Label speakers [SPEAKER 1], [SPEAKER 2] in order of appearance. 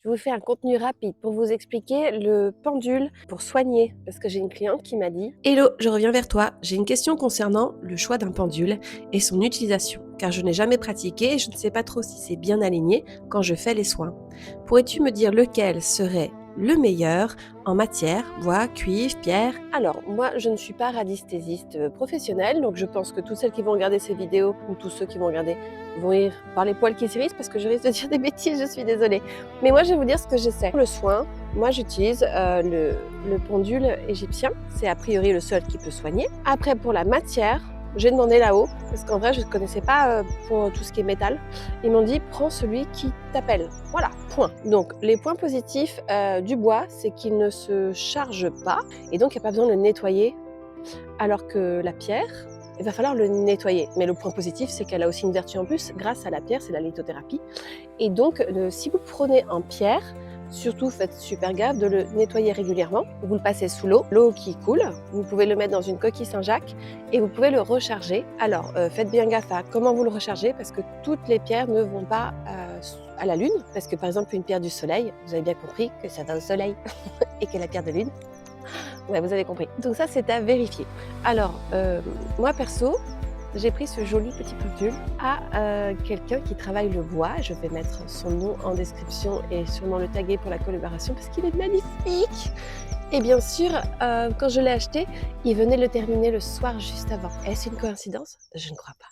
[SPEAKER 1] Je vous fais un contenu rapide pour vous expliquer le pendule pour soigner, parce que j'ai une cliente qui m'a dit: Hello, je reviens vers toi. J'ai une question concernant le choix d'un pendule et son utilisation, car je n'ai jamais pratiqué et je ne sais pas trop si c'est bien aligné quand je fais les soins. Pourrais-tu me dire lequel serait le meilleur en matière, bois, cuivre, pierre? Alors, moi, je ne suis pas radiesthésiste professionnelle, donc je pense que toutes celles qui vont regarder ces vidéos ou tous ceux qui vont regarder vont rire par les poils qui s'irrissent parce que je risque de dire des bêtises, je suis désolée. Mais moi, je vais vous dire ce que je sais. Pour le soin, moi, j'utilise le pendule égyptien. C'est a priori le seul qui peut soigner. Après, pour la matière, j'ai demandé là-haut, parce qu'en vrai, je ne connaissais pas pour tout ce qui est métal. Ils m'ont dit, prends celui qui t'appelle. Voilà, point. Donc, les points positifs du bois, c'est qu'il ne se charge pas, et donc il n'y a pas besoin de le nettoyer. Alors que la pierre, il va falloir le nettoyer. Mais le point positif, c'est qu'elle a aussi une vertu en plus. Grâce à la pierre, c'est la lithothérapie. Et donc, si vous prenez en pierre, surtout faites super gaffe de le nettoyer régulièrement. Vous le passez sous l'eau qui coule. Vous pouvez le mettre dans une coquille Saint-Jacques et vous pouvez le recharger. Alors, faites bien gaffe à comment vous le rechargez parce que toutes les pierres ne vont pas à la lune. Parce que par exemple, une pierre du soleil, vous avez bien compris que ça va au soleil et que la pierre de lune, ouais, vous avez compris. Donc ça, c'est à vérifier. Alors, moi perso, j'ai pris ce joli petit pendule à quelqu'un qui travaille le bois. Je vais mettre son nom en description et sûrement le taguer pour la collaboration parce qu'il est magnifique. Et bien sûr, quand je l'ai acheté, il venait le terminer le soir juste avant. Est-ce une coïncidence? Je ne crois pas.